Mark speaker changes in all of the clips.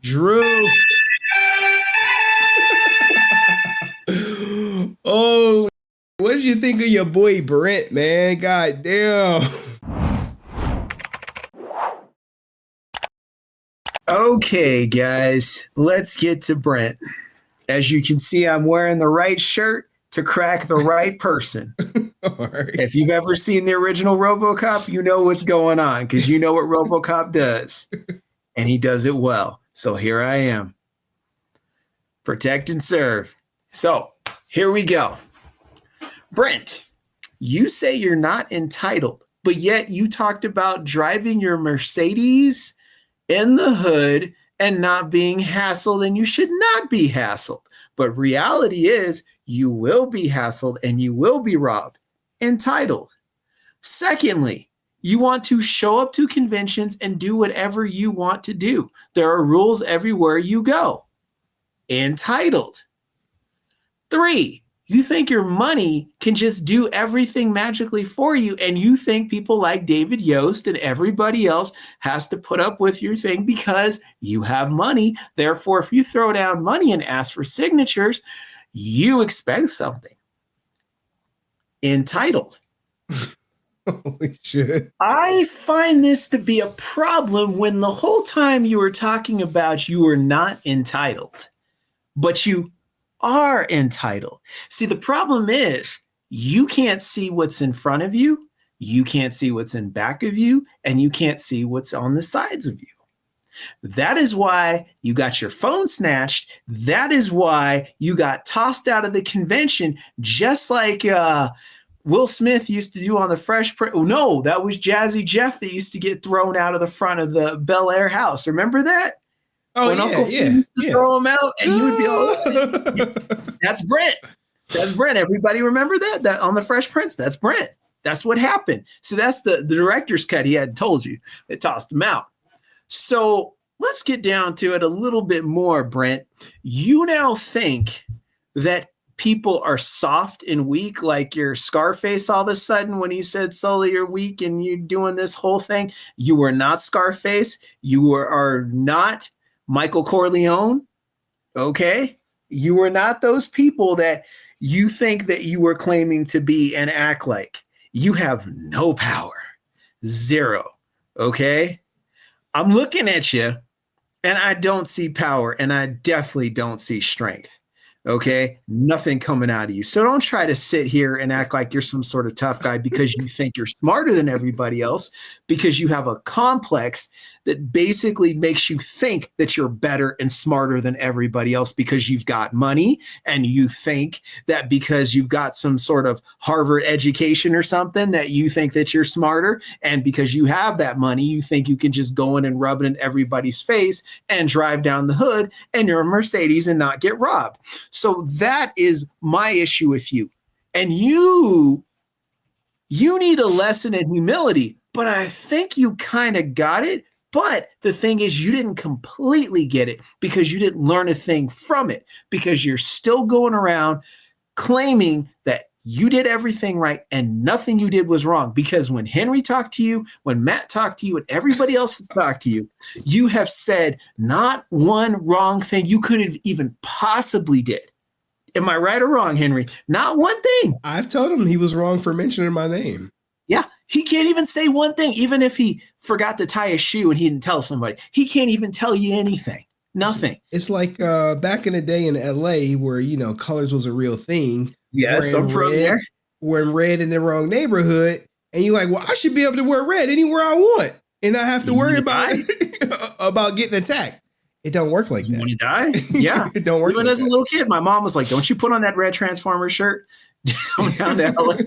Speaker 1: Drew. Oh, what did you think of your boy Brent, man? God damn.
Speaker 2: Okay, guys, let's get to Brent. As you can see, I'm wearing the right shirt to crack the right person.
Speaker 1: All right.
Speaker 2: If you've ever seen the original RoboCop, you know what's going on because you know what RoboCop does. And he does it well. So here I am. Protect and serve. So here we go. Brent, you say you're not entitled, but yet you talked about driving your Mercedes in the hood and not being hassled, and you should not be hassled. But reality is you will be hassled and you will be robbed. Entitled. Secondly, you want to show up to conventions and do whatever you want to do. There are rules everywhere you go. Entitled. 3, you think your money can just do everything magically for you, and you think people like David Yost and everybody else has to put up with your thing because you have money. Therefore, if you throw down money and ask for signatures, you expect something. Entitled.
Speaker 1: Holy shit.
Speaker 2: I find this to be a problem when the whole time you were talking about you were not entitled, but you are entitled. See, the problem is you can't see what's in front of you, you can't see what's in back of you, and you can't see what's on the sides of you. That is why you got your phone snatched. That is why you got tossed out of the convention, just like Will Smith used to do on the Fresh Prince. No, that was Jazzy Jeff that used to get thrown out of the front of the Bel Air house. Remember that?
Speaker 1: Oh,
Speaker 2: when Uncle Phil used to throw him out, and he would be all, that's Brent. That's Brent. Everybody remember that? That on the Fresh Prince? That's Brent. That's what happened. So that's the director's cut. He hadn't told you. They tossed him out. So let's get down to it a little bit more, Brent. You now think that people are soft and weak, like your Scarface all of a sudden when he said, Sully, you're weak and you're doing this whole thing. You were not Scarface. You are not Michael Corleone, okay? You were not those people that you think that you were claiming to be and act like. You have no power. 0, okay? I'm looking at you, and I don't see power, and I definitely don't see strength, okay? Nothing coming out of you. So don't try to sit here and act like you're some sort of tough guy because you think you're smarter than everybody else, because you have a complex that basically makes you think that you're better and smarter than everybody else because you've got money, and you think that because you've got some sort of Harvard education or something that you think that you're smarter, and because you have that money, you think you can just go in and rub it in everybody's face and drive down the hood and you're a Mercedes and not get robbed. So that is my issue with you. And you need a lesson in humility, but I think you kind of got it. But the thing is, you didn't completely get it because you didn't learn a thing from it, because you're still going around claiming that you did everything right and nothing you did was wrong. Because when Henry talked to you, when Matt talked to you, and everybody else has talked to you, you have said not one wrong thing you could have even possibly did. Am I right or wrong, Henry? Not one thing.
Speaker 1: I've told him he was wrong for mentioning my name.
Speaker 2: Yeah, he can't even say one thing. Even if he forgot to tie his shoe and he didn't tell somebody, he can't even tell you anything. Nothing.
Speaker 1: It's like back in the day in LA where, colors was a real thing.
Speaker 2: Yes, I'm from there.
Speaker 1: Wearing red in the wrong neighborhood. And you're like, well, I should be able to wear red anywhere I want and not have to worry about getting attacked. It don't work like that.
Speaker 2: You want to die? Yeah.
Speaker 1: It don't work
Speaker 2: Even
Speaker 1: like
Speaker 2: as a little kid, my mom was like, don't you put on that red Transformer shirt down to LA.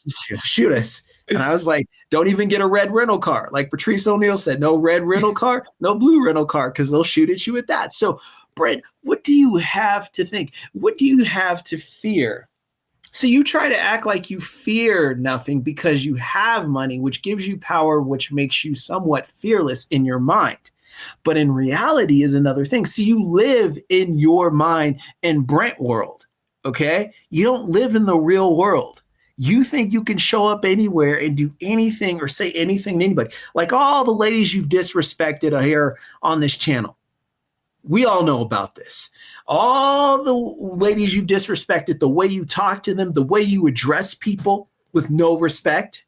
Speaker 2: She'll shoot us. And I was like, don't even get a red rental car. Like Patrice O'Neal said, no red rental car, no blue rental car, because they'll shoot at you with that. So, Brent, what do you have to think? What do you have to fear? So you try to act like you fear nothing because you have money, which gives you power, which makes you somewhat fearless in your mind. But in reality is another thing. So you live in your mind in Brent world, okay? You don't live in the real world. You think you can show up anywhere and do anything or say anything to anybody. Like all the ladies you've disrespected here on this channel. We all know about this. All the ladies you've disrespected, the way you talk to them, the way you address people with no respect,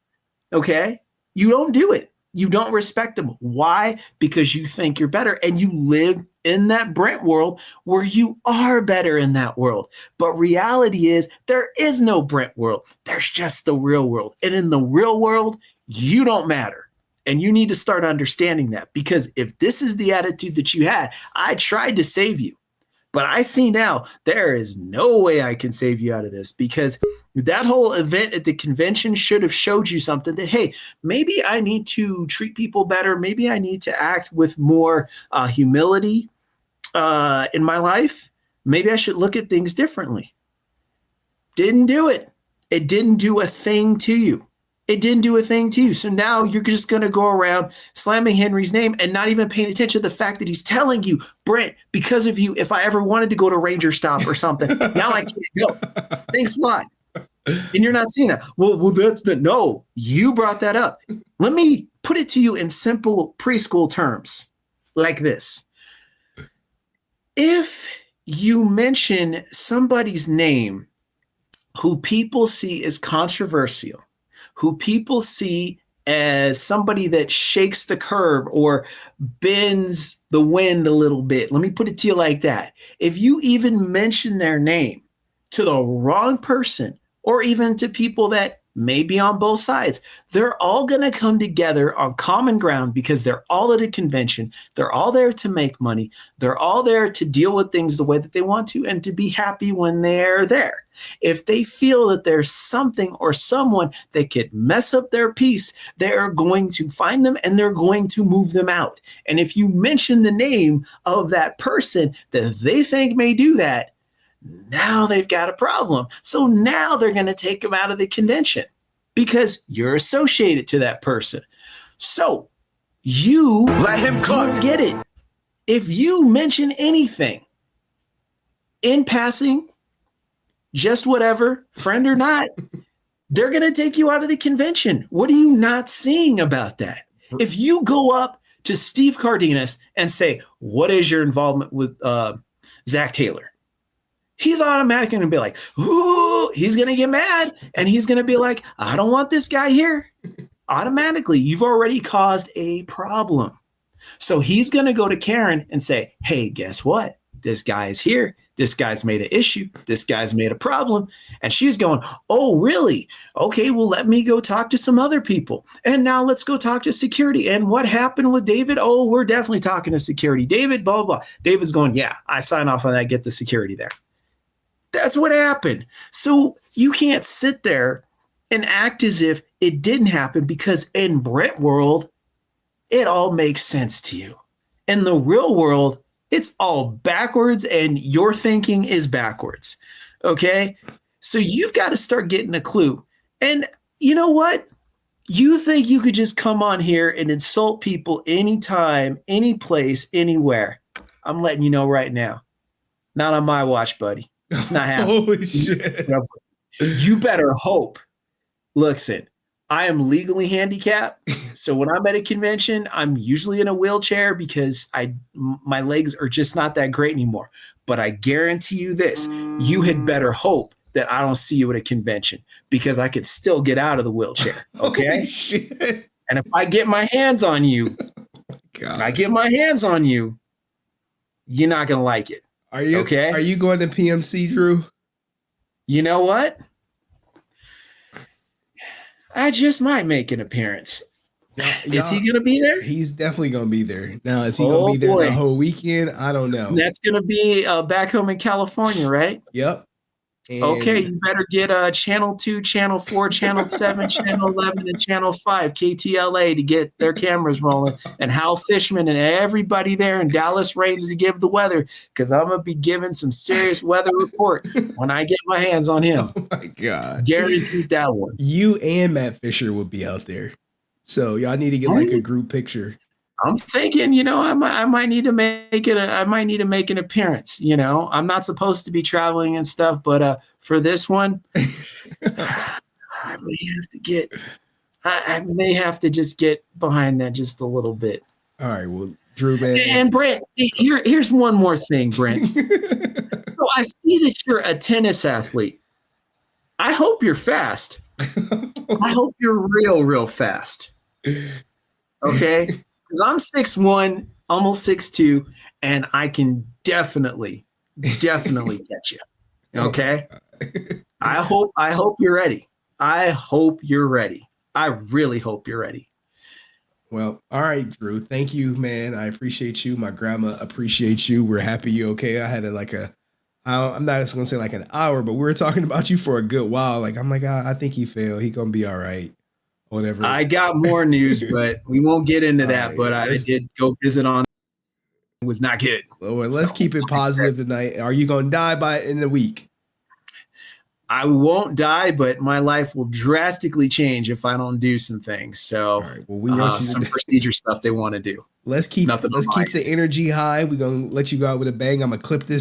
Speaker 2: okay? You don't do it. You don't respect them. Why? Because you think you're better and you live in that Brent world where you are better in that world. But reality is there is no Brent world. There's just the real world. And in the real world, you don't matter. And you need to start understanding that, because if this is the attitude that you had, I tried to save you, but I see now there is no way I can save you out of this, because that whole event at the convention should have showed you something that, hey, maybe I need to treat people better. Maybe I need to act with more humility in my life. Maybe I should look at things differently. Didn't do it. It didn't do a thing to you. It didn't do a thing to you. So now you're just going to go around slamming Henry's name and not even paying attention to the fact that he's telling you, Brent, because of you, if I ever wanted to go to Ranger Stop or something, now I can't go. Thanks a lot. And you're not seeing that. Well, no, you brought that up. Let me put it to you in simple preschool terms like this. If you mention somebody's name who people see as controversial, who people see as somebody that shakes the curve or bends the wind a little bit. Let me put it to you like that. If you even mention their name to the wrong person, or even to people that may be on both sides, they're all going to come together on common ground, because they're all at a convention. They're all there to make money. They're all there to deal with things the way that they want to and to be happy when they're there. If they feel that there's something or someone that could mess up their peace, they're going to find them and they're going to move them out. And if you mention the name of that person that they think may do that, now they've got a problem. So now they're going to take them out of the convention because you're associated to that person. So you let him cook. Get it. If you mention anything in passing, just whatever, friend or not, they're going to take you out of the convention. What are you not seeing about that? If you go up to Steve Cardenas and say, what is your involvement with Zach Taylor? He's automatically going to be like, ooh, he's going to get mad. And he's going to be like, I don't want this guy here. Automatically, you've already caused a problem. So he's going to go to Karen and say, hey, guess what? This guy is here. This guy's made an issue. This guy's made a problem. And she's going, oh, really? Okay, well, let me go talk to some other people. And now let's go talk to security. And what happened with David? Oh, we're definitely talking to security. David, blah, blah, blah. David's going, yeah, I sign off on that. Get the security there. That's what happened. So you can't sit there and act as if it didn't happen, because in Brent world, it all makes sense to you. In the real world, it's all backwards and your thinking is backwards. Okay? So you've got to start getting a clue. And you know what? You think you could just come on here and insult people anytime, any place, anywhere. I'm letting you know right now. Not on my watch, buddy. It's not happening.
Speaker 1: Holy shit.
Speaker 2: You better hope. Listen, I am legally handicapped. So when I'm at a convention, I'm usually in a wheelchair because my legs are just not that great anymore. But I guarantee you this, you had better hope that I don't see you at a convention, because I could still get out of the wheelchair. Okay.
Speaker 1: Holy shit.
Speaker 2: And if I get my hands on you, you're not going to like it.
Speaker 1: Are you
Speaker 2: okay?
Speaker 1: Are you going to PMC, Drew?
Speaker 2: You know what? I just might make an appearance. Is he going to be there?
Speaker 1: He's definitely going to be there. Now, is he going to be there the whole weekend? I don't know.
Speaker 2: That's going to be back home in California, right?
Speaker 1: Yep. And
Speaker 2: okay, you better get Channel 2, Channel 4, Channel 7, Channel 11, and Channel 5, KTLA, to get their cameras rolling, and Hal Fishman and everybody there in Dallas Raines to give the weather, because I'm going to be giving some serious weather report when I get my hands on him.
Speaker 1: Oh, my God.
Speaker 2: Guaranteed that one.
Speaker 1: You and Matt Fisher will be out there. So y'all need to get like a group picture.
Speaker 2: I'm thinking, I might need to make it. I might need to make an appearance. I'm not supposed to be traveling and stuff, but for this one, I may have to just get behind that just a little bit.
Speaker 1: All right. Well, Drew, man.
Speaker 2: And Brent, here's one more thing, Brent. So I see that you're a tennis athlete. I hope you're fast. I hope you're real fast. Okay? Because I'm 6'1", almost 6'2", and I can definitely catch you. Okay? I hope you're ready. I hope you're ready. I really hope you're ready.
Speaker 1: Well, all right, Drew. Thank you, man. I appreciate you. My grandma appreciates you. We're happy you're okay. I had I'm not just gonna say like an hour, but we were talking about you for a good while. Like I'm like, I think he failed. He gonna be all right. Whatever.
Speaker 2: I got more news, but we won't get into that. But I did go visit on. It was not good.
Speaker 1: Well, let's keep it positive tonight. Are you gonna die in a week?
Speaker 2: I won't die, but my life will drastically change if I don't do some things. So,
Speaker 1: all right. Well, we want you
Speaker 2: some procedure stuff they want to do.
Speaker 1: Let's keep the energy high. We're gonna let you go out with a bang. I'm gonna clip this